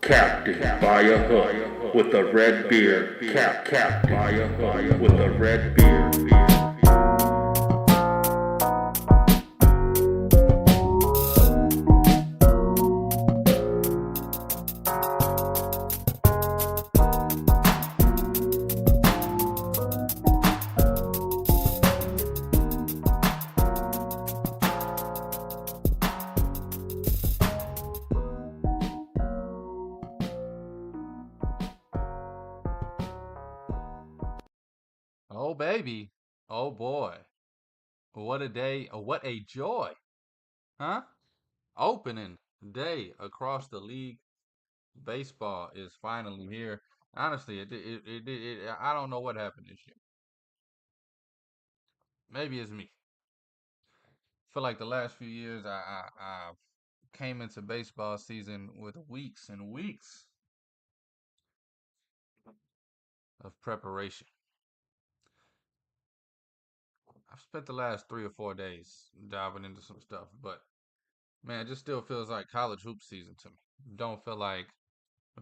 Captain by a hook with a red beard. Captain by a hook with a red beard. Oh, baby. Oh, boy. What a day. What a joy. Huh? Opening day across the league. Baseball is finally here. Honestly, I don't know what happened this year. Maybe it's me. Feel like the last few years I came into baseball season with weeks and weeks of preparation. I've spent the last 3 or 4 days diving into some stuff, but man, it just still feels like college hoop season to me. Don't feel like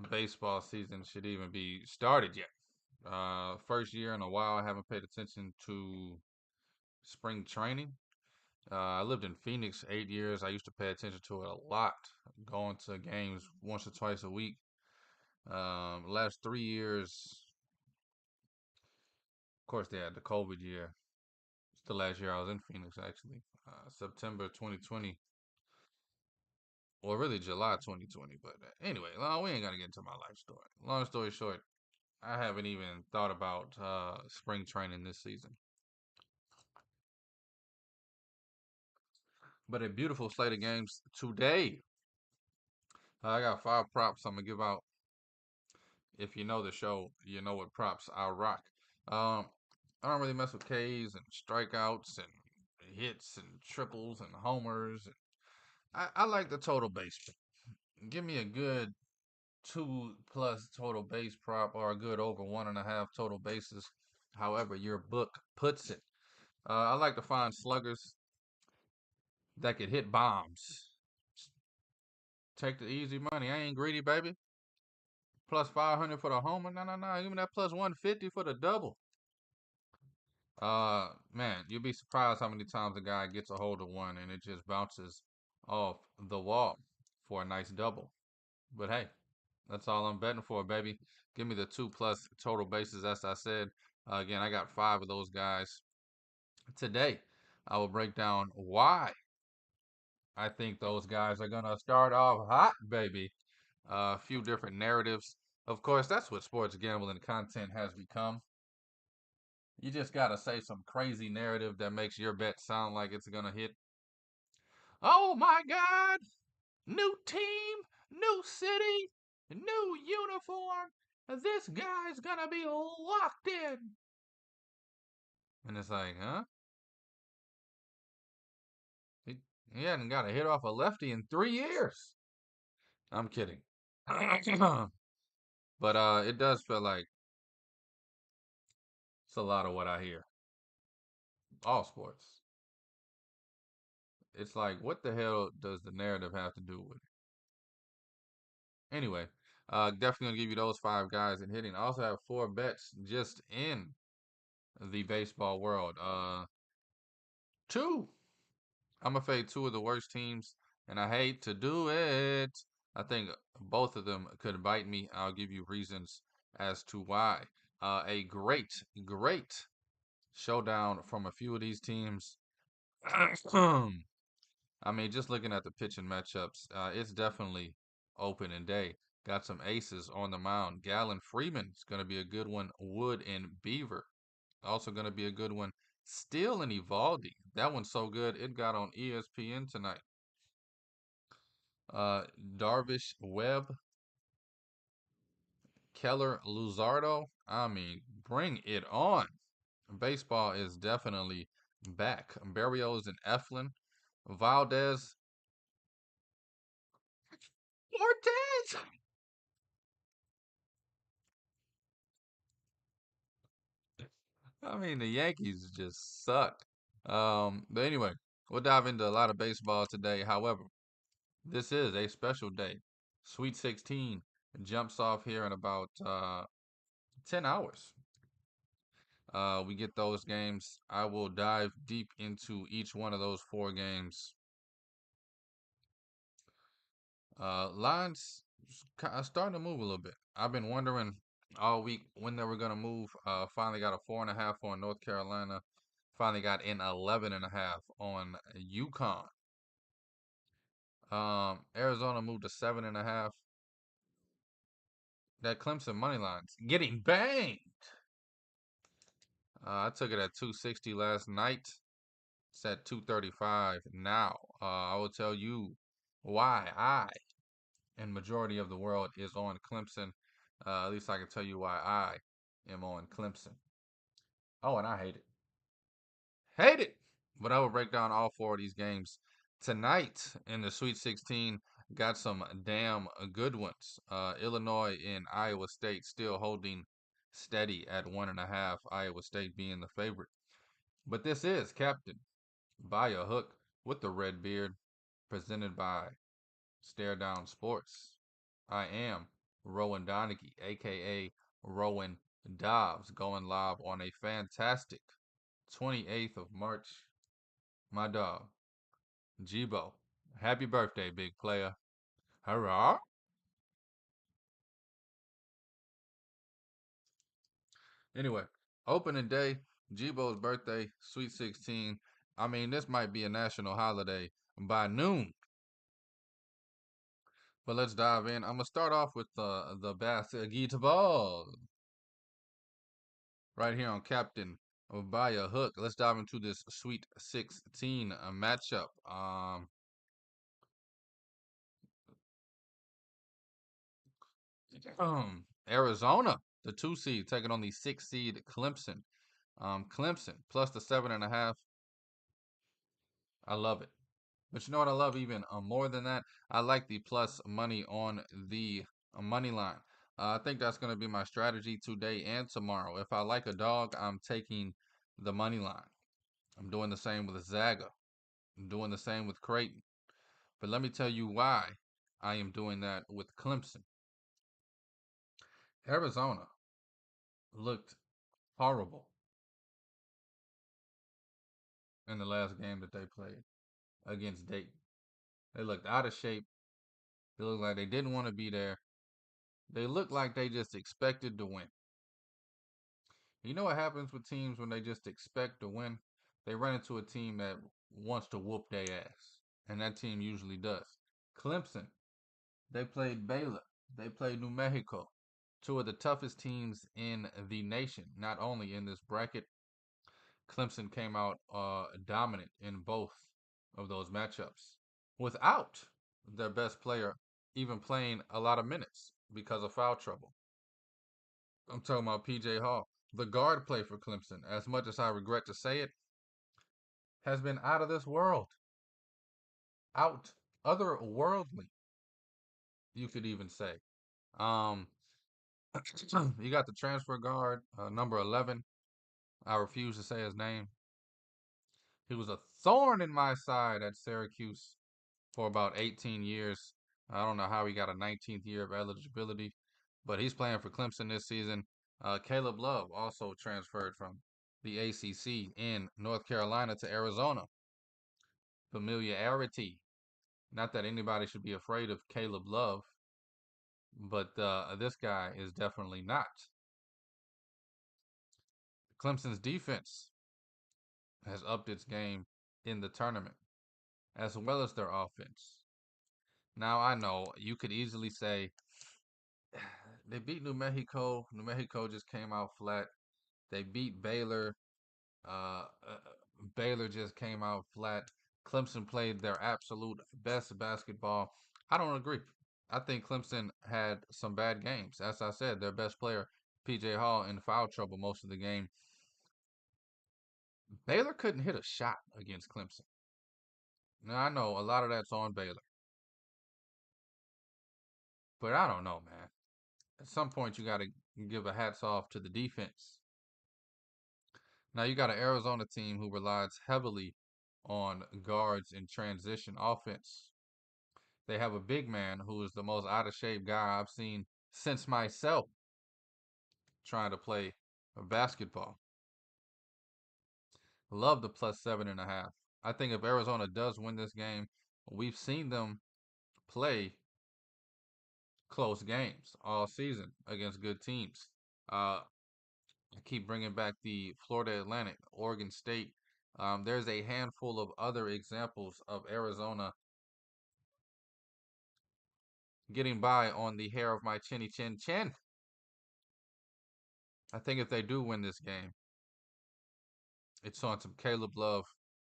baseball season should even be started yet. First year in a while, I haven't paid attention to spring training. I lived in Phoenix 8 years. I used to pay attention to it a lot, going to games once or twice a week. Last 3 years, of course, they had the COVID year. It's the last year I was in Phoenix, actually. September 2020, or really July 2020. But anyway, we ain't got to get into my life story. Long story short, I haven't even thought about spring training this season. But a beautiful slate of games today. I got 5 props I'm gonna give out. If you know the show, you know what props I rock. Um, I don't really mess with Ks and strikeouts and hits and triples and homers. I like the total base. Give me a good 2+ total base prop or a good over 1.5 total bases, however your book puts it. I like to find sluggers that could hit bombs. Take the easy money. I ain't greedy, baby. Plus 500 for the homer. No, no, no. Give me that plus 150 for the double. Man, you'll be surprised how many times a guy gets a hold of one and it just bounces off the wall for a nice double. But hey, that's all I'm betting for, baby. Give me the 2+ total bases, as I said. Again, I got 5 of those guys. Today, I will break down why I think those guys are going to start off hot, baby. A few different narratives. Of course, that's what sports gambling content has become. You just got to say some crazy narrative that makes your bet sound like it's going to hit. Oh my God! New team, new city, new uniform. This guy's going to be locked in. And it's like, huh? He hadn't got a hit off a lefty in 3 years. I'm kidding. But it does feel like it's a lot of what I hear. All sports. It's like, what the hell does the narrative have to do with it? Anyway, definitely gonna give you those 5 guys in hitting. I also have 4 bets just in the baseball world. Two. I'm gonna fade 2 of the worst teams, and I hate to do it. I think both of them could bite me. I'll give you reasons as to why. A great showdown from a few of these teams. I mean, just looking at the pitching matchups, it's definitely opening day. Got some aces on the mound. Gallon Freeman is going to be a good one. Wood and Beaver. Also going to be a good one. Steele and Evaldi. That one's so good, it got on ESPN tonight. Darvish Webb. Keller Luzardo. I mean, bring it on. Baseball is definitely back. Barrios and Eflin. Valdez. Ortiz. I mean, the Yankees just suck. But anyway, we'll dive into a lot of baseball today. However, this is a special day. Sweet 16 jumps off here in about 10 hours. We get those games. I will dive deep into each one of those 4 games. Lines starting to move a little bit. I've been wondering all week when they were gonna move. Finally got a 4.5 on North Carolina. Finally got an 11.5 on UConn. Arizona moved to 7.5. That Clemson money line's getting banged. I took it at 260 last night. It's at 235 now. I will tell you why I and majority of the world is on Clemson. At least I can tell you why I am on Clemson. Oh, and I hate it. Hate it. But I will break down all 4 of these games tonight in the Sweet 16. Got some damn good ones. Illinois and Iowa State still holding steady at 1.5. Iowa State being the favorite. But this is Captain by a Hook with the red beard, presented by Stare Down Sports. I am Rowan Donaghy, aka Rowan Dobbs, going live on a fantastic 28th of March. My dog, Jibo. Happy birthday, big player. Hurrah! Anyway, opening day, Jibo's birthday, Sweet 16. I mean, this might be a national holiday by noon. But let's dive in. I'm gonna start off with the basketball right here on Captain by a Hook. Let's dive into this Sweet 16 matchup. Arizona, the 2 seed, taking on the 6 seed Clemson. Clemson plus the 7.5. I love it. But you know what I love even more than that? I like the plus money on the money line. I think that's going to be my strategy today and tomorrow. If I like a dog, I'm taking the money line. I'm doing the same with Zaga. I'm doing the same with Creighton. But let me tell you why I am doing that with Clemson. Arizona looked horrible in the last game that they played against Dayton. They looked out of shape. They looked like they didn't want to be there. They looked like they just expected to win. You know what happens with teams when they just expect to win? They run into a team that wants to whoop their ass. And that team usually does. Clemson, they played Baylor. They played New Mexico. 2 of the toughest teams in the nation, not only in this bracket. Clemson came out dominant in both of those matchups without their best player even playing a lot of minutes because of foul trouble. I'm talking about PJ Hall. The guard play for Clemson, as much as I regret to say it, has been out of this world. Out. Otherworldly, you could even say. Um, you got the transfer guard, number 11. I refuse to say his name. He was a thorn in my side at Syracuse for about 18 years. I don't know how he got a 19th year of eligibility, but he's playing for Clemson this season. Caleb Love also transferred from the ACC in North Carolina to Arizona. Familiarity. Not that anybody should be afraid of Caleb Love, but this guy is definitely not. Clemson's defense has upped its game in the tournament, as well as their offense. Now, I know you could easily say they beat New Mexico. New Mexico just came out flat. They beat Baylor. Uh, uh, Baylor just came out flat. Clemson played their absolute best basketball. I don't agree. I think Clemson had some bad games. As I said, their best player, PJ Hall, in foul trouble most of the game. Baylor couldn't hit a shot against Clemson. Now, I know a lot of that's on Baylor, but I don't know, man. At some point, you got to give a hats off to the defense. Now, you got an Arizona team who relies heavily on guards in transition offense. They have a big man who is the most out of shape guy I've seen since myself trying to play basketball. Love the plus 7.5. I think if Arizona does win this game, we've seen them play close games all season against good teams. I keep bringing back the Florida Atlantic, Oregon State. There's a handful of other examples of Arizona getting by on the hair of my chinny chin chin. I think if they do win this game, it's on some Caleb Love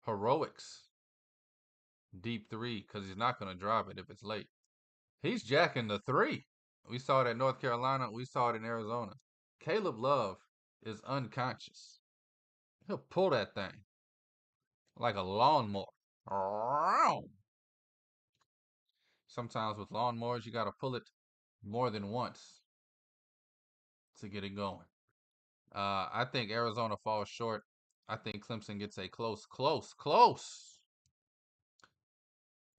heroics. Deep three, because he's not going to drop it if it's late. He's jacking the three. We saw it at North Carolina. We saw it in Arizona. Caleb Love is unconscious. He'll pull that thing like a lawnmower. Sometimes with lawnmowers, you got to pull it more than once to get it going. I think Arizona falls short. I think Clemson gets a close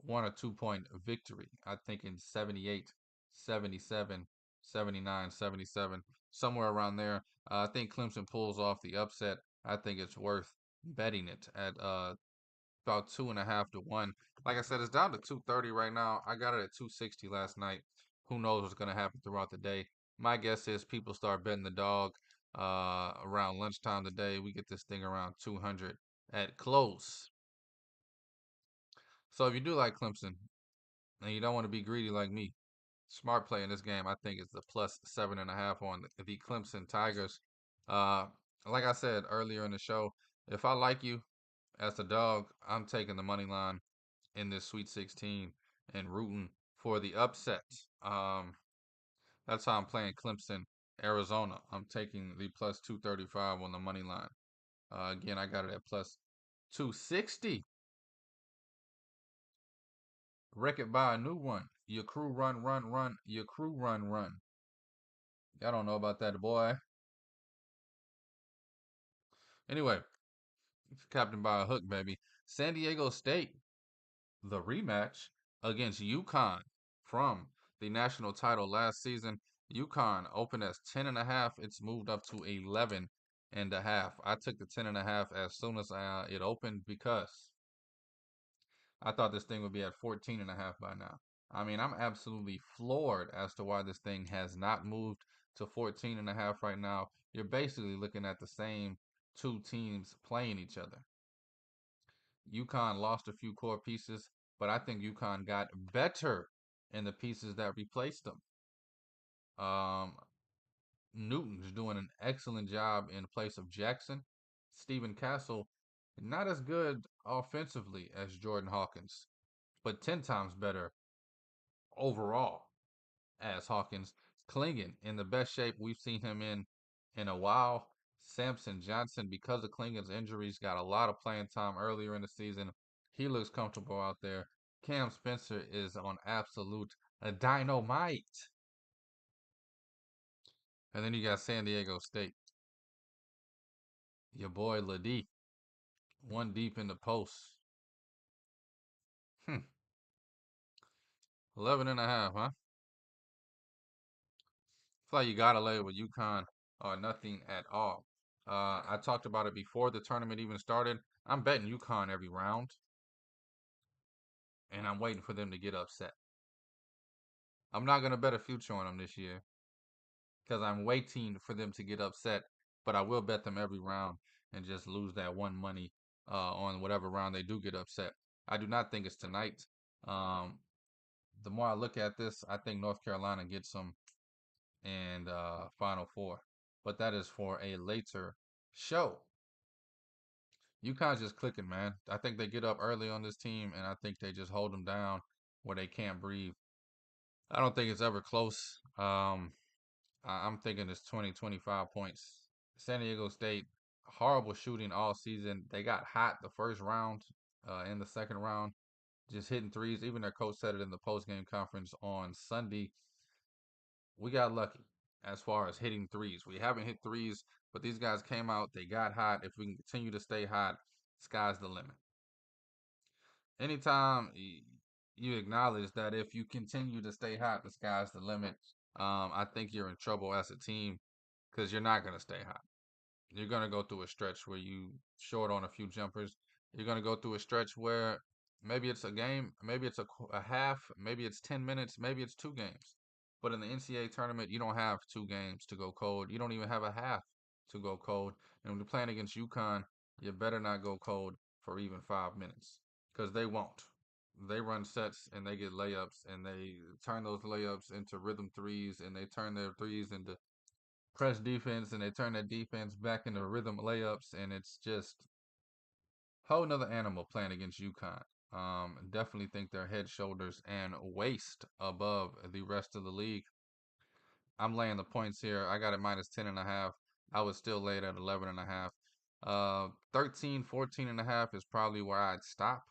1 or 2 point victory. I think in 78, 77, 79, 77, somewhere around there. I think Clemson pulls off the upset. I think it's worth betting it at about 2.5 to 1. Like I said, it's down to 230 right now. I got it at 260 last night. Who knows what's going to happen throughout the day? My guess is people start betting the dog around lunchtime today. We get this thing around 200 at close. So if you do like Clemson and you don't want to be greedy like me, smart play in this game, I think, is the plus 7.5 on the Clemson Tigers. Uh, like I said earlier in the show, if I like you as a dog, I'm taking the money line in this Sweet 16 and rooting for the upset. That's how I'm playing Clemson, Arizona. I'm taking the plus 235 on the money line. Again, I got it at plus 260. Wreck it by a new one. Your crew run, run, run. Your crew run, run. Y'all don't know about that, boy. Anyway, it's Captain by a hook, baby. San Diego State, the rematch against UConn from the national title last season. UConn opened as 10.5. It's moved up to 11.5. I took the 10.5 as soon as it opened because I thought this thing would be at 14.5 by now. I mean, I'm absolutely floored as to why this thing has not moved to 14.5 right now. You're basically looking at the same two teams playing each other. UConn lost a few core pieces, but I think UConn got better in the pieces that replaced them. Newton's doing an excellent job in place of Jackson. Stephen Castle, not as good offensively as Jordan Hawkins, but 10 times better overall as Hawkins. Klingon in the best shape we've seen him in a while. Samson Johnson, because of Klingon's injuries, got a lot of playing time earlier in the season. He looks comfortable out there. Cam Spencer is on absolute dynamite. And then you got San Diego State. Your boy Ladie, one deep in the post. 11.5, huh? Feel like you gotta lay it with UConn or nothing at all. I talked about it before the tournament even started. I'm betting UConn every round, and I'm waiting for them to get upset. I'm not gonna bet a future on them this year because I'm waiting for them to get upset. But I will bet them every round and just lose that one money on whatever round they do get upset. I do not think it's tonight. Um, the more I look at this, I think North Carolina gets them and Final Four. But that is for a later show. UConn's just clicking, man. I think they get up early on this team, and I think they just hold them down where they can't breathe. I don't think it's ever close. I'm thinking it's 20, 25 points. San Diego State, horrible shooting all season. They got hot the first round, in the second round, just hitting threes. Even their coach said it in the post-game conference on Sunday. We got lucky as far as hitting threes. We haven't hit threes, but these guys came out. They got hot. If we can continue to stay hot, sky's the limit. Anytime you acknowledge that if you continue to stay hot, the sky's the limit, I think you're in trouble as a team because you're not going to stay hot. You're going to go through a stretch where you short on a few jumpers. You're going to go through a stretch where maybe it's a game, maybe it's a half, maybe it's 10 minutes, maybe it's 2 games. But in the NCAA tournament, you don't have 2 games to go cold. You don't even have a half to go cold. And when you're playing against UConn, you better not go cold for even 5 minutes because they won't. They run sets and they get layups and they turn those layups into rhythm threes and they turn their threes into press defense and they turn that defense back into rhythm layups and it's just whole nother animal playing against UConn. Definitely think they're head, shoulders, and waist above the rest of the league. I'm laying the points here. I got it minus 10.5. I would still lay it at 11.5. 13, 14.5 is probably where I'd stop.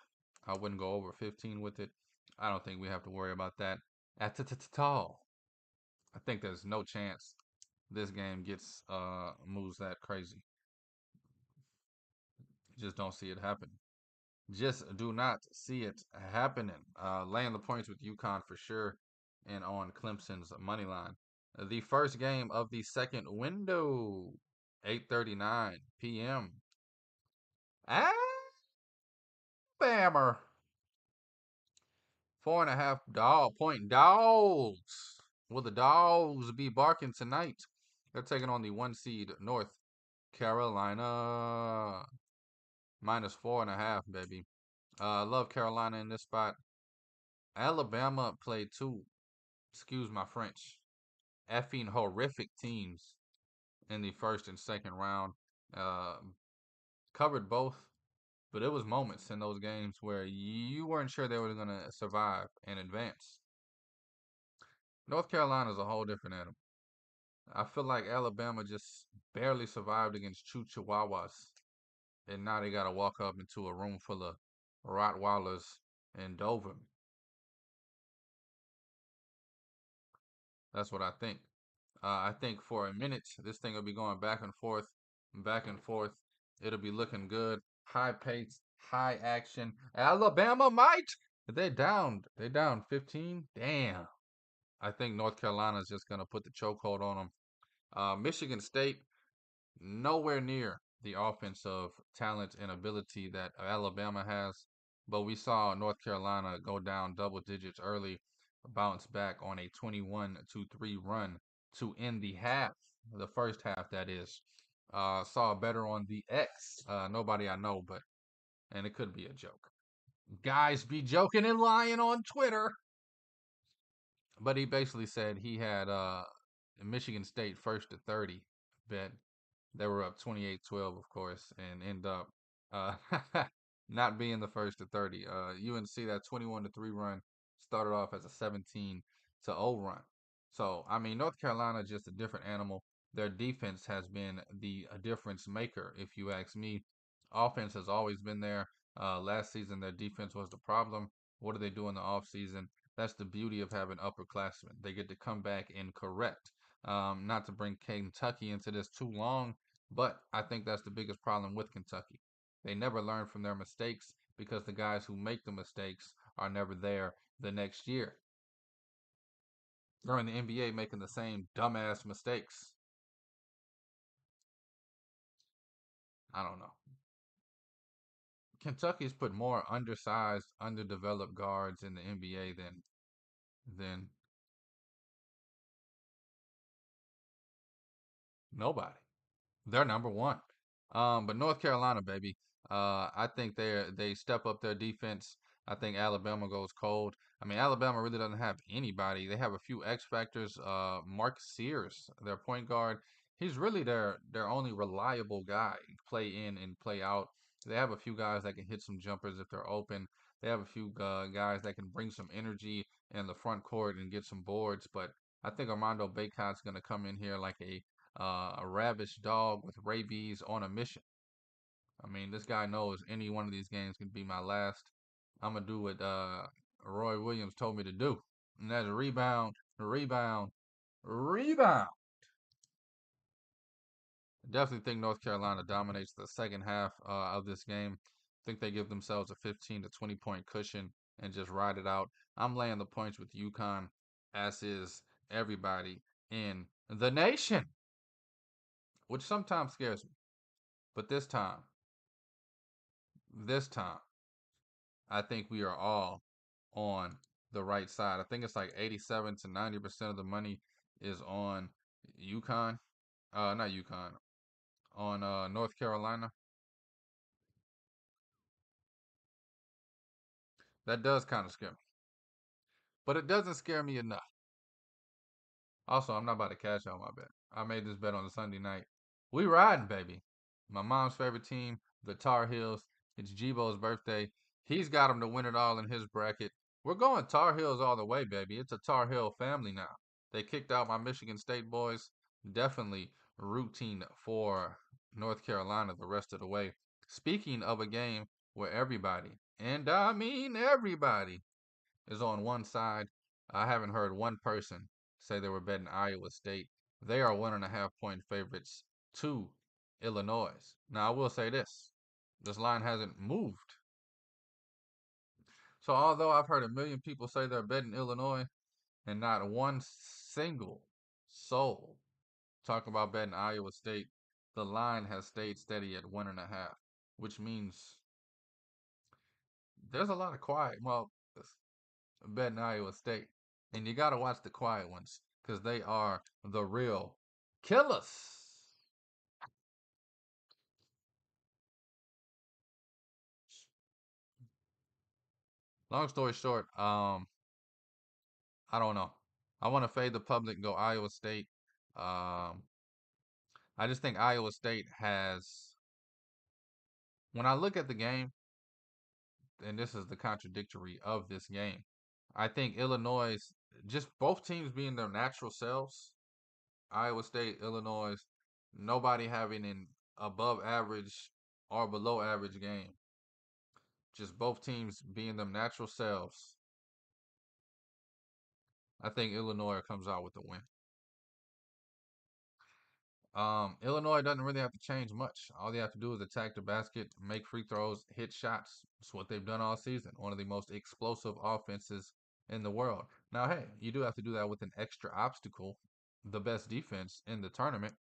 I wouldn't go over 15 with it. I don't think we have to worry about that at all. I think there's no chance this game gets moves that crazy. Just don't see it happen. Just do not see it happening. Laying the points with UConn for sure, and on Clemson's money line. The first game of the second window, 8:39 p.m. Bama, 4.5 point dogs. Will the dogs be barking tonight? They're taking on the 1 seed North Carolina. Minus 4.5, baby. I love Carolina in this spot. Alabama played two, excuse my French, effing horrific teams in the first and second round. Uh, Covered both, but it was moments in those games where you weren't sure they were going to survive and advance. North Carolina is a whole different animal. I feel like Alabama just barely survived against Choo Chihuahuas, and now they got to walk up into a room full of Rottweilers and Dover. That's what I think. I think for a minute, this thing will be going back and forth, back and forth. It'll be looking good. High pace, high action. Alabama might. They're down. They're down 15. Damn. I think North Carolina is just going to put the chokehold on them. Michigan State, nowhere near the offensive talent and ability that Alabama has. But we saw North Carolina go down double digits early, bounce back on a 21-3 run to end the half, the first half, that is. Saw better on the X. Nobody I know, but, and it could be a joke. Guys be joking and lying on Twitter. But he basically said he had Michigan State first to 30 bet. They were up 28-12, of course, and end up uh, not being the first to 30. UNC, that 21-3 run started off as a 17-0 run. So, I mean, North Carolina just a different animal. Their defense has been the difference maker, if you ask me. Offense has always been there. Last season, their defense was the problem. What do they do in the offseason? That's the beauty of having upperclassmen. They get to come back and correct. Not to bring Kentucky into this too long, but I think that's the biggest problem with Kentucky. They never learn from their mistakes because the guys who make the mistakes are never there the next year. They're in the NBA making the same dumbass mistakes. I don't know. Kentucky's put more undersized, underdeveloped guards in the NBA than nobody. They're number one. But North Carolina, baby, I think they step up their defense. I think Alabama goes cold. I mean, Alabama really doesn't have anybody. They have a few X factors. Mark Sears, their point guard, he's really their only reliable guy. Play in and play out. They have a few guys that can hit some jumpers if they're open. They have a few guys that can bring some energy in the front court and get some boards. But I think Armando Bacot's going to come in here like a ravish dog with rabies on a mission. I mean, this guy knows any one of these games can be my last. I'm gonna do what Roy Williams told me to do, and that's rebound, rebound, rebound. Definitely think North Carolina dominates the second half of this game. Think they give themselves a 15 to 20 point cushion and just ride it out. I'm laying the points with UConn, as is everybody in the nation, which sometimes scares me. But this time, I think we are all on the right side. I think it's like 87 to 90% of the money is on UConn. Not UConn. On North Carolina. That does kind of scare me. But it doesn't scare me enough. Also, I'm not about to cash out my bet. I made this bet on a Sunday night. We riding, baby. My mom's favorite team, the Tar Heels. It's Jibo's birthday. He's got him to win it all in his bracket. We're going Tar Heels all the way, baby. It's a Tar Heel family now. They kicked out my Michigan State boys. Definitely rooting for North Carolina the rest of the way. Speaking of a game where everybody, and I mean everybody, is on one side, I haven't heard one person say they were betting Iowa State. They are 1.5 point favorites to Illinois. Now, I will say this line hasn't moved. So, although I've heard a million people say they're betting Illinois and not one single soul talk about betting Iowa State, the line has stayed steady at 1.5, which means there's a lot of quiet. Well, betting Iowa State. And you got to watch the quiet ones because they are the real killers. Long story short, I don't know. I want to fade the public, go Iowa State. Um, I just think Iowa State has. When I look at the game, and this is the contradictory of this game, I think Illinois, just both teams being their natural selves, Iowa State, Illinois, nobody having an above average or below average game. Just both teams being them natural selves. I think Illinois comes out with the win. Illinois doesn't really have to change much. All they have to do is attack the basket, make free throws, hit shots. It's what they've done all season. One of the most explosive offenses in the world. Now, hey, you do have to do that with an extra obstacle. The best defense in the tournament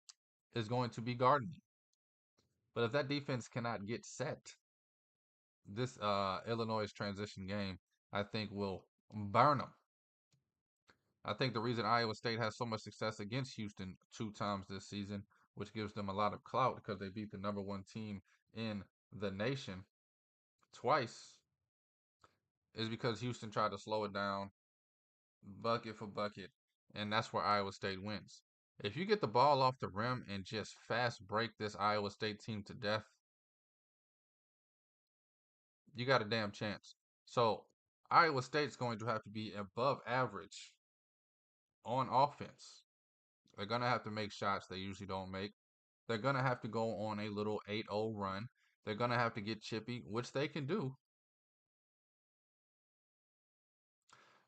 is going to be guarding you. But if that defense cannot get set, this Illinois transition game, I think, will burn them. I think the reason Iowa State has so much success against Houston 2 times this season, which gives them a lot of clout because they beat the #1 team in the nation twice, is because Houston tried to slow it down, bucket for bucket, and that's where Iowa State wins. If you get the ball off the rim and just fast break this Iowa State team to death, you got a damn chance. So Iowa State's going to have to be above average on offense. They're going to have to make shots they usually don't make. They're going to have to go on a little 8-0 run. They're going to have to get chippy, which they can do.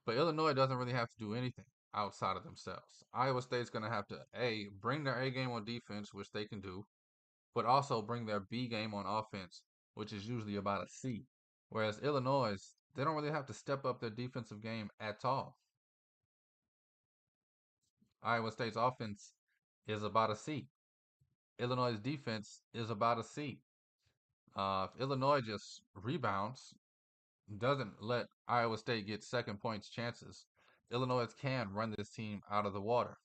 But Illinois doesn't really have to do anything outside of themselves. Iowa State's going to have to, A, bring their A game on defense, which they can do, but also bring their B game on offense, which is usually about a C. Whereas Illinois, they don't really have to step up their defensive game at all. Iowa State's offense is about a C. Illinois' defense is about a C. If Illinois just rebounds, doesn't let Iowa State get second points chances, Illinois can run this team out of the water.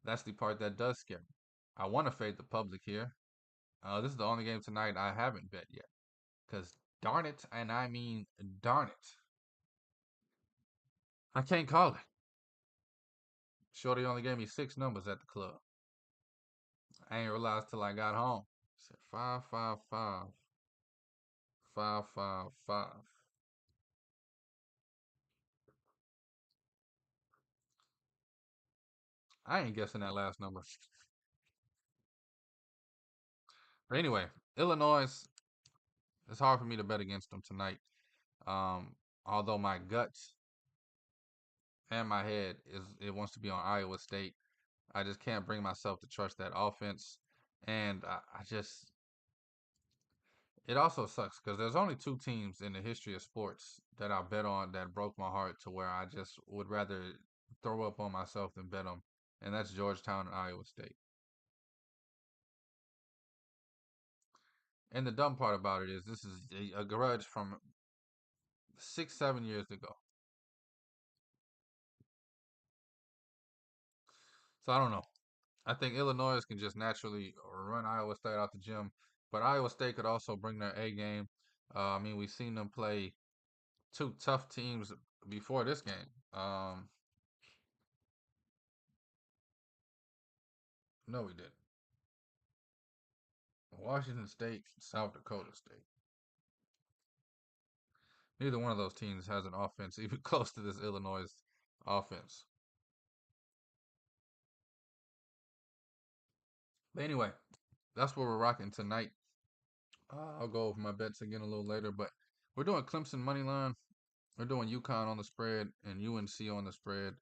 That's the part that does scare me. I want to fade the public here. This is the only game tonight I haven't bet yet. Because darn it, and I mean darn it, I can't call it. Shorty only gave me 6 numbers at the club. I ain't realized till I got home. He said 555 555. I ain't guessing that last number. But anyway, Illinois, it's hard for me to bet against them tonight. Um, Although my guts and my head it wants to be on Iowa State. I just can't bring myself to trust that offense. And I just it also sucks because there's only 2 teams in the history of sports that I bet on that broke my heart to where I just would rather throw up on myself than bet them, and that's Georgetown and Iowa State. And the dumb part about it is this is a grudge from 6, 7 years ago. So I don't know. I think Illinois can just naturally run Iowa State out the gym, but Iowa State could also bring their A game. I mean, we've seen them play two tough teams before this game. No, we didn't. Washington State, South Dakota State. Neither one of those teams has an offense even close to this Illinois offense. But anyway, that's what we're rocking tonight. I'll go over my bets again a little later, but we're doing Clemson money line. We're doing UConn on the spread and UNC on the spread.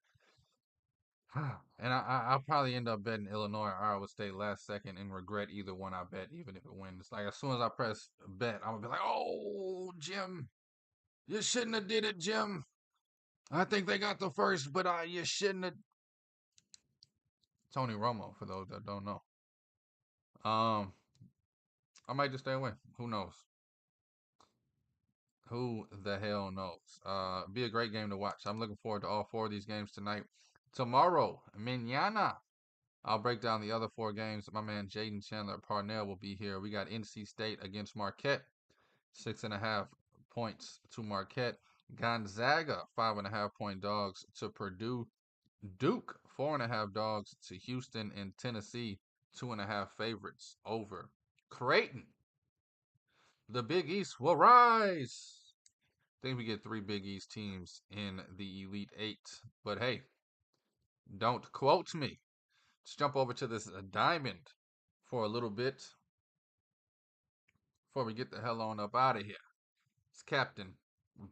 And I'll probably end up betting Illinois or Iowa State last second and regret either one I bet, even if it wins. Like as soon as I press bet, I'm gonna be like, "Oh, Jim, you shouldn't have did it, Jim. I think they got the first, but you shouldn't have." Tony Romo, for those that don't know. Um, I might just stay away. Who knows? Who the hell knows? Be a great game to watch. I'm looking forward to all four of these games tonight. Tomorrow, mañana, I'll break down the other four games. My man Jaden Chandler Parnell will be here. We got NC State against Marquette, 6.5 points to Marquette. Gonzaga, 5.5 point dogs to Purdue. Duke, 4.5 dogs to Houston, and Tennessee, 2.5 favorites over Creighton. The Big East will rise. I think we get 3 Big East teams in the Elite Eight. But hey, don't quote me. Let's jump over to this diamond for a little bit before we get the hell on up out of here. It's Captain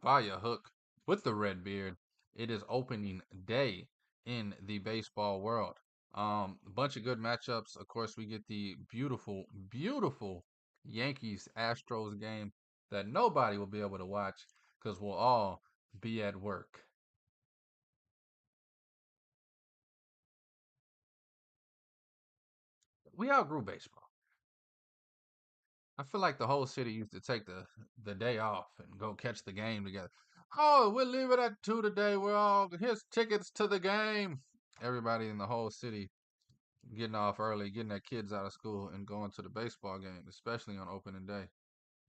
Via Hook with the red beard. It is opening day in the baseball world. A bunch of good matchups. Of course, we get the beautiful, beautiful Yankees Astros game that nobody will be able to watch because we'll all be at work. We outgrew baseball. I feel like the whole city used to take the day off and go catch the game together. Oh, we'll leave it at 2 today. Here's tickets to the game. Everybody in the whole city getting off early, getting their kids out of school and going to the baseball game, especially on opening day.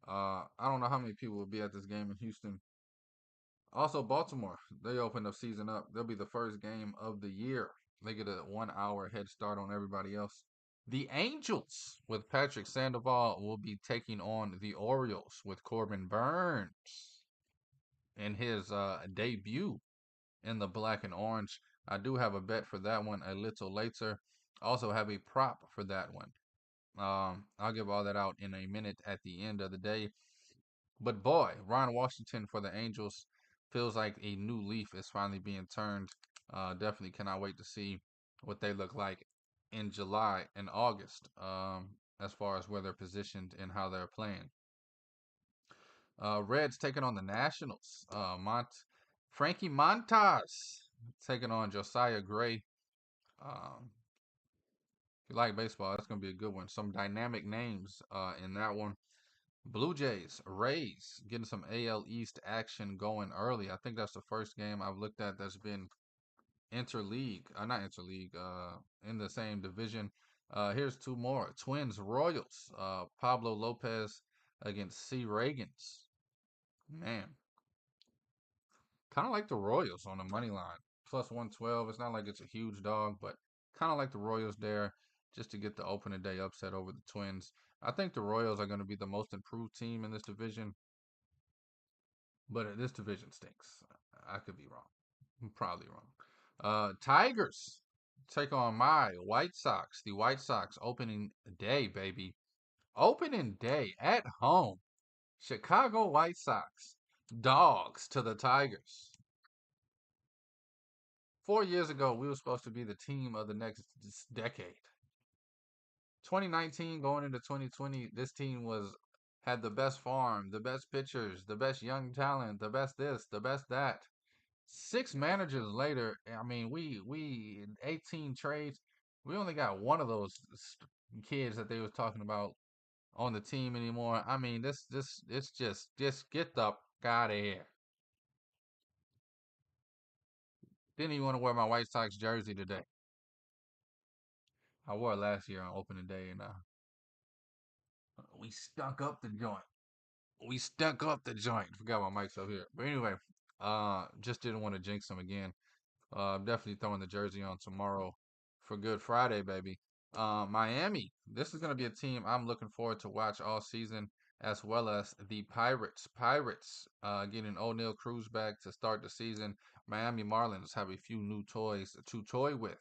I don't know how many people will be at this game in Houston. Also, Baltimore, they opened the season up. They'll be the first game of the year. They get a 1 hour head start on everybody else. The Angels with Patrick Sandoval will be taking on the Orioles with Corbin Burns in his debut in the black and orange. I do have a bet for that one a little later. Also have a prop for that one. I'll give all that out in a minute at the end of the day. But boy, Ron Washington for the Angels feels like a new leaf is finally being turned. Definitely cannot wait to see what they look like in July and August, as far as where they're positioned and how they're playing. Reds taking on the Nationals. Frankie Montas taking on Josiah Gray. If you like baseball, that's going to be a good one. Some dynamic names in that one. Blue Jays, Rays, getting some AL East action going early. I think that's the first game I've looked at that's been interleague, not interleague, in the same division. Here's 2 more. Twins, Royals, Pablo Lopez against C. Reagans. Man, kind of like the Royals on the money line. Plus 112. It's not like it's a huge dog, but kind of like the Royals there just to get the opening day upset over the Twins. I think the Royals are going to be the most improved team in this division, but this division stinks. I could be wrong. I'm probably wrong. Tigers take on my White Sox. The White Sox opening day, baby. Opening day at home. Chicago White Sox. Dogs to the Tigers. 4 years ago, we were supposed to be the team of the next decade. 2019 going into 2020, this team had the best farm, the best pitchers, the best young talent, the best this, the best that. 6 managers later, I mean, we 18 trades. We only got one of those kids that they was talking about on the team anymore. I mean, this it's just get the f- out of here. Didn't even want to wear my White Sox jersey today. I wore it last year on opening day, and we stunk up the joint. We stunk up the joint. Forgot my mic's up here. But anyway, just didn't want to jinx him again. Definitely throwing the jersey on tomorrow for Good Friday, baby. Miami. This is going to be a team I'm looking forward to watch all season, as well as the Pirates. Pirates getting O'Neal Cruz back to start the season. Miami Marlins have a few new toys to toy with.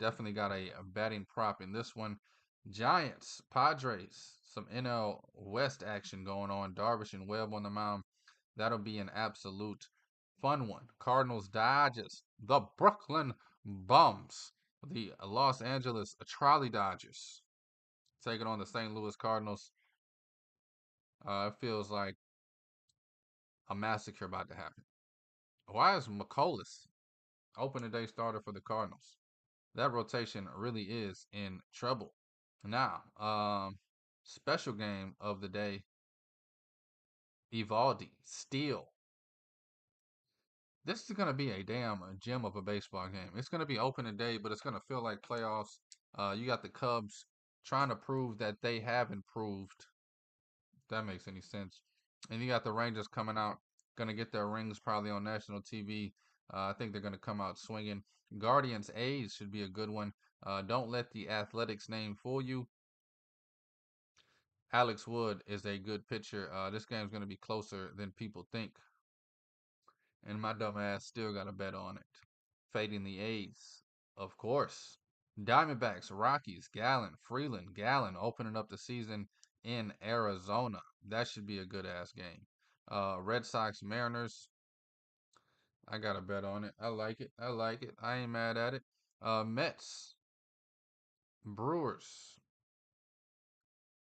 Definitely got a betting prop in this one. Giants, Padres, some NL West action going on. Darvish and Webb on the mound. That'll be an absolute fun one. Cardinals, Dodgers, the Brooklyn Bums, the Los Angeles Trolley Dodgers taking on the St. Louis Cardinals. It feels like a massacre about to happen. Why is McCollus opening day starter for the Cardinals? That rotation really is in trouble. Now, special game of the day, Evaldi, Steele. This is going to be a damn gem of a baseball game. It's going to be opening day, but it's going to feel like playoffs. You got the Cubs trying to prove that they have improved. If that makes any sense. And you got the Rangers coming out, going to get their rings probably on national TV. I think they're going to come out swinging. Guardians A's should be a good one. Don't let the Athletics name fool you. Alex Wood is a good pitcher. This game's going to be closer than people think. And my dumb ass still got a bet on it. Fading the A's, of course. Diamondbacks, Rockies, Gallen, Freeland, Gallen opening up the season in Arizona. That should be a good ass game. Red Sox, Mariners. I got a bet on it. I like it. I like it. I ain't mad at it. Mets, Brewers.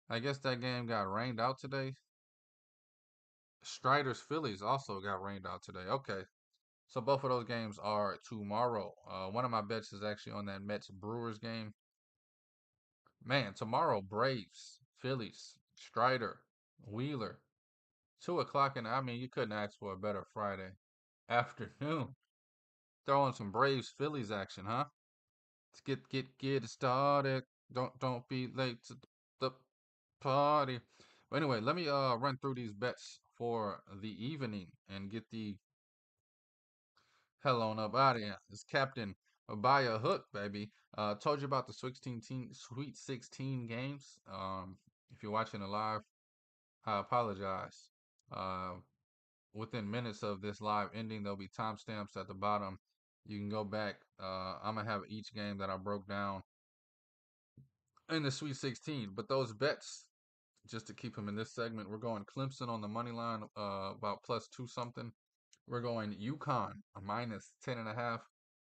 I guess that game got rained out today. Striders, Phillies also got rained out today. Okay. So both of those games are tomorrow. One of my bets is actually on that Mets Brewers game. Man, tomorrow Braves, Phillies, Strider, Wheeler, 2 o'clock, and I mean you couldn't ask for a better Friday afternoon. Throwing some Braves Phillies action, huh? Let's get it started. Don't be late to the party. But anyway, let me run through these bets for the evening and get the hell on up out of here. It's Captain by a hook, baby. Told you about the Sweet 16 games. If you're watching it live, I apologize. Uh, Within minutes of this live ending, there'll be timestamps at the bottom. You can go back. I'm gonna have each game that I broke down in the Sweet 16. But those bets, just to keep them in this segment, we're going Clemson on the money line, about plus two something. We're going UConn a minus 10.5.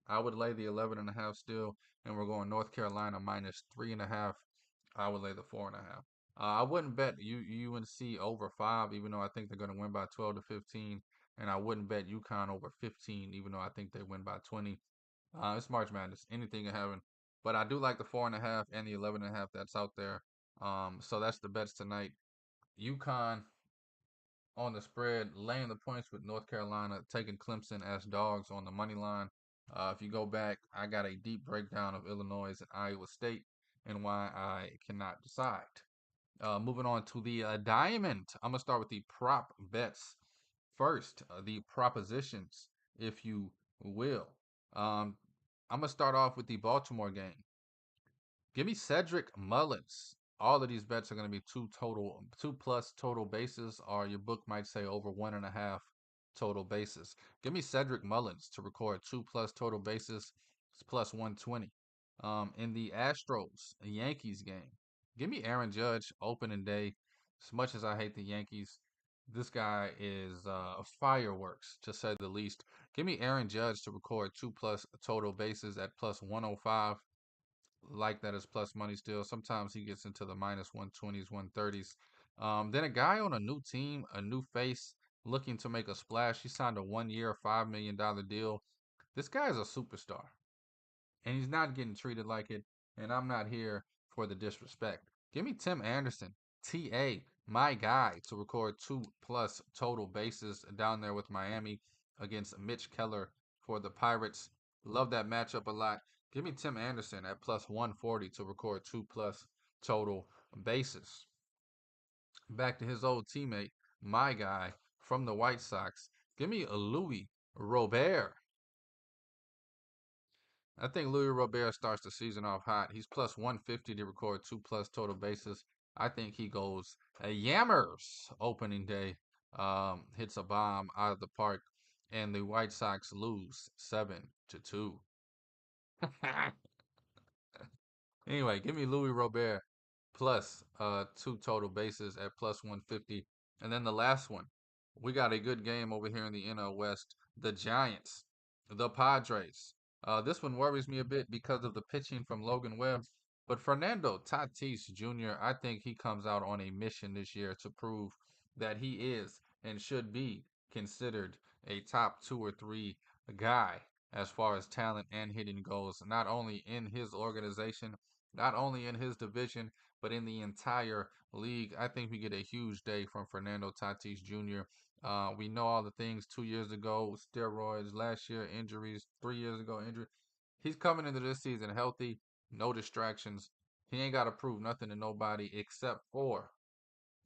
I would lay the 11.5 still, and we're going North Carolina minus 3.5. I would lay the 4.5. I wouldn't bet UNC over 5, even though I think they're going to win by 12 to 15, and I wouldn't bet UConn over 15, even though I think they win by 20. It's March Madness; anything can happen. But I do like the 4.5 and the 11.5 that's out there. So that's the bets tonight. UConn on the spread, laying the points with North Carolina, taking Clemson as dogs on the money line. If you go back, I got a deep breakdown of Illinois and Iowa State and why I cannot decide. Moving on to the diamond, I'm gonna start with the prop bets first. The propositions, if you will. Um, I'm gonna start off with the Baltimore game. Give me Cedric Mullins. All of these bets are going to be two plus total bases, or your book might say over 1.5 total bases. Give me Cedric Mullins to record 2 plus total bases. It's plus 120. In the Astros Yankees game, give me Aaron Judge opening day. As much as I hate the Yankees, this guy is fireworks to say the least. Give me Aaron Judge to record 2 plus total bases at plus 105. Like that as plus money still. Sometimes he gets into the minus 120s, 130s. Then a guy on a new team, a new face. looking to make a splash. He signed a 1-year, $5 million deal. This guy is a superstar, and he's not getting treated like it, and I'm not here for the disrespect. Give me Tim Anderson, TA, my guy, to record 2+ total bases down there with Miami against Mitch Keller for the Pirates. Love that matchup a lot. Give me Tim Anderson at plus 140 to record 2+ total bases. Back to his old teammate, my guy from the White Sox. Give me a Louis Robert. I think Louis Robert starts the season off hot. He's plus 150 to record 2+ total bases. I think he goes a yammers opening day, hits a bomb out of the park, and the White Sox lose 7-2. Anyway, give me Louis Robert plus 2 total bases at plus 150. And then the last one, we got a good game over here in the NL West. The Giants, the Padres. This one worries me a bit because of the pitching from Logan Webb. But Fernando Tatis Jr., I think he comes out on a mission this year to prove that he is and should be considered a top 2 or 3 guy as far as talent and hitting goes, not only in his organization, not only in his division, but in the entire league. I think we get a huge day from Fernando Tatis Jr. We know all the things 2 years ago, steroids, last year, injuries, 3 years ago, injury. He's coming into this season healthy, no distractions. He ain't got to prove nothing to nobody except for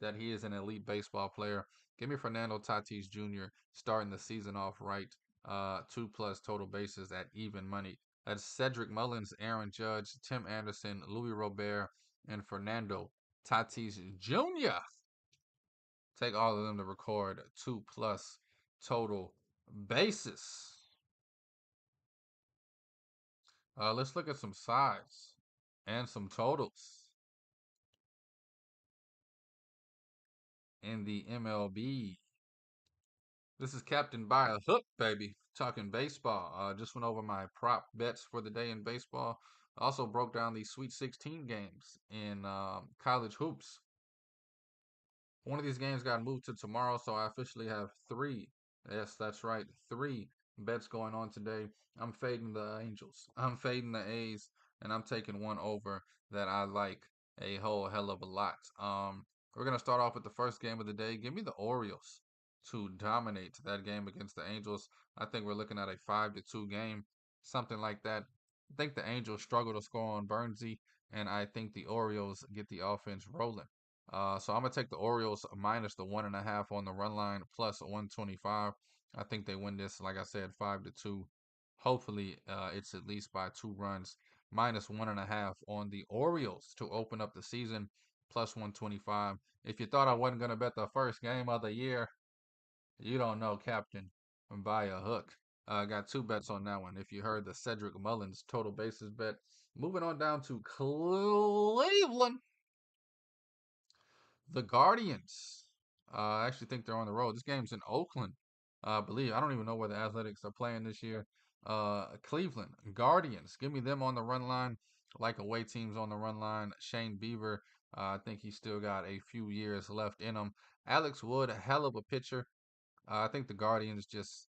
that he is an elite baseball player. Give me Fernando Tatis Jr. starting the season off right. 2+ total bases at even money. That's Cedric Mullins, Aaron Judge, Tim Anderson, Louis Robert, and Fernando Tatis Jr. Take all of them to record 2+ total bases. Let's look at some sides and some totals in the MLB. This is Captain by a Hook, baby. Talking baseball. Just went over my prop bets for the day in baseball. Also broke down the Sweet 16 games in college hoops. One of these games got moved to tomorrow, so I officially have 3. Yes, that's right, 3 bets going on today. I'm fading the Angels. I'm fading the A's, and I'm taking one over that I like a whole hell of a lot. We're gonna start off with the first game of the day. Give me the Orioles to dominate that game against the Angels. I think we're looking at a 5-2 game, something like that. I think the Angels struggle to score on Burnsy, and I think the Orioles get the offense rolling. So I'm gonna take the Orioles minus the 1.5 on the run line plus 125. I think they win this, like I said, 5-2. Hopefully, it's at least by 2 runs. Minus 1.5 on the Orioles to open up the season plus 125. If you thought I wasn't gonna bet the first game of the year, you don't know, Captain. By a hook. Got 2 bets on that one. If you heard the Cedric Mullins total bases bet. Moving on down to Cleveland. The Guardians. I actually think they're on the road. This game's in Oakland. I believe. I don't even know where the Athletics are playing this year. Cleveland Guardians. Give me them on the run line. Like away teams on the run line. Shane Bieber. I think he's still got a few years left in him. Alex Wood, a hell of a pitcher. I think the Guardians just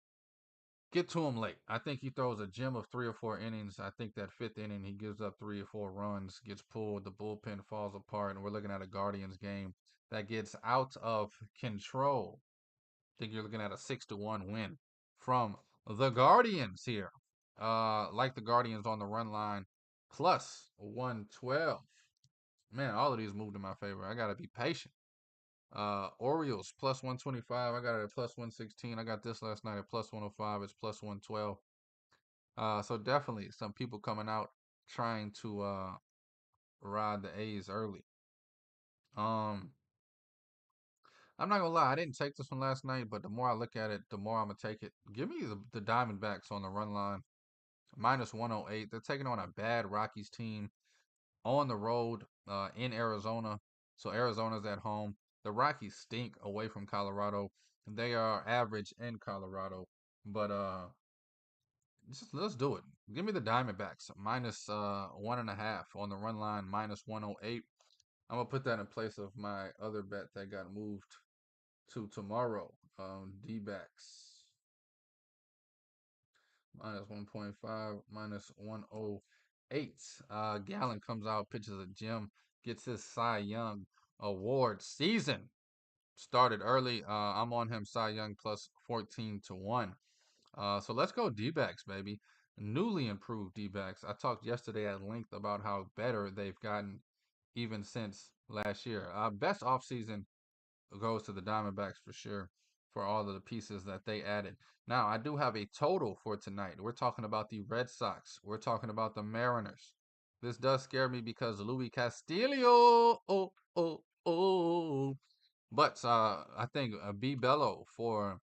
get to him late. I think he throws a gem of 3 or 4 innings. I think that 5th inning he gives up 3 or 4 runs, gets pulled, the bullpen falls apart, and we're looking at a Guardians game that gets out of control. I think you're looking at a 6-1 win from the Guardians here. Like the Guardians on the run line, plus 112. Man, all of these moved in my favor. I gotta be patient. Orioles plus 125. I got it at plus 116. I got this last night at plus 105. It's plus 112. So definitely some people coming out trying to ride the A's early. Um, I'm not gonna lie, I didn't take this one last night, but the more I look at it, the more I'm gonna take it. Give me the Diamondbacks on the run line, minus 108. They're taking on a bad Rockies team on the road in Arizona. So Arizona's at home. The Rockies stink away from Colorado. They are average in Colorado. But let's do it. Give me the Diamondbacks minus 1.5 on the run line, minus 108. I'm gonna put that in place of my other bet that got moved to tomorrow. D-backs minus 1.5, minus 108. Gallon comes out, pitches a gem, gets his Cy Young award season started early. I'm on him Cy Young plus 14 to 1. So let's go D-backs, baby. Newly improved D-backs. I talked yesterday at length about how better they've gotten even since last year. Best offseason goes to the Diamondbacks for sure for all of the pieces that they added. Now, I do have a total for tonight. We're talking about the Red Sox. We're talking about the Mariners. This does scare me because Louis Castillo, but I think B. Bello for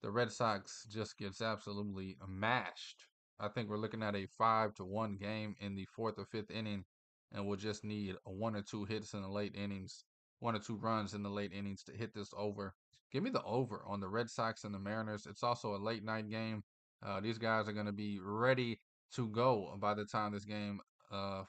the Red Sox just gets absolutely mashed. I think we're looking at a 5-1 game in the fourth or fifth inning, and we'll just need one or two hits in the late innings, one or two runs in the late innings to hit this over. Give me the over on the Red Sox and the Mariners. It's also a late night game. These guys are going to be ready to go by the time this game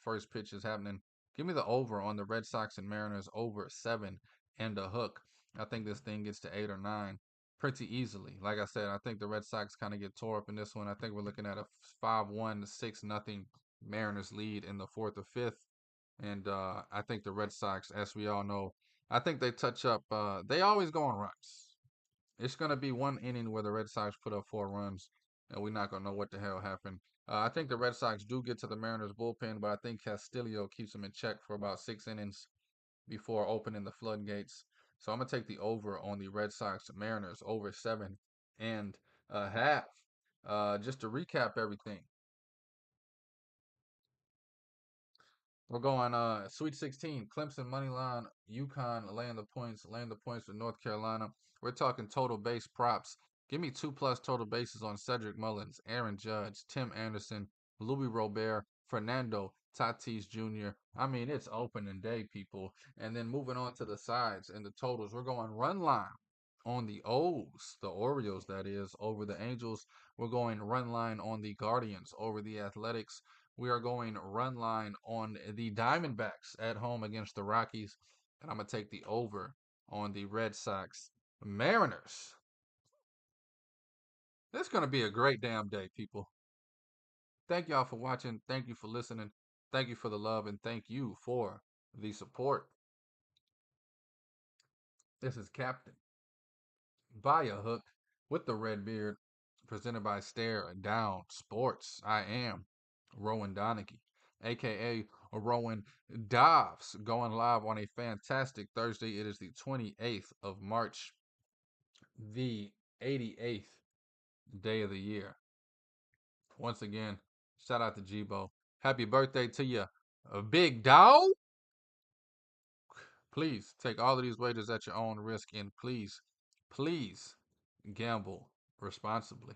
first pitch is happening. Give me the over on the Red Sox and Mariners over 7 and a hook. I think this thing gets to 8 or 9 pretty easily. Like I said, I think the Red Sox kind of get tore up in this one. I think we're looking at a 5-1 to 6-0 Mariners lead in the fourth or fifth. And I think the Red Sox, as we all know, I think they touch up. They always go on runs. It's going to be one inning where the Red Sox put up 4 runs, and we're not going to know what the hell happened. I think the Red Sox do get to the Mariners bullpen, but I think Castillo keeps them in check for about 6 innings before opening the floodgates. So I'm gonna take the over on the Red Sox Mariners over 7.5. Just to recap everything, we're going Sweet 16, Clemson money line, UConn laying the points with North Carolina. We're talking total base props. Give me 2+ total bases on Cedric Mullins, Aaron Judge, Tim Anderson, Louis Robert, Fernando Tatis Jr. I mean, it's opening day, people. And then moving on to the sides and the totals, we're going run line on the O's, the Orioles, that is, over the Angels. We're going run line on the Guardians over the Athletics. We are going run line on the Diamondbacks at home against the Rockies. And I'm going to take the over on the Red Sox Mariners. It's going to be a great damn day, people. Thank y'all for watching. Thank you for listening. Thank you for the love. And thank you for the support. This is Captain by a Hook with the Red Beard, presented by Stare Down Sports. I am Rowan Donaghy, aka Rowan Dobbs, going live on a fantastic Thursday. It is the 28th of March, the 88th day of the year. Once again, shout out to Jibo. Happy birthday to you, big dog. Please take all of these wagers at your own risk, and please gamble responsibly.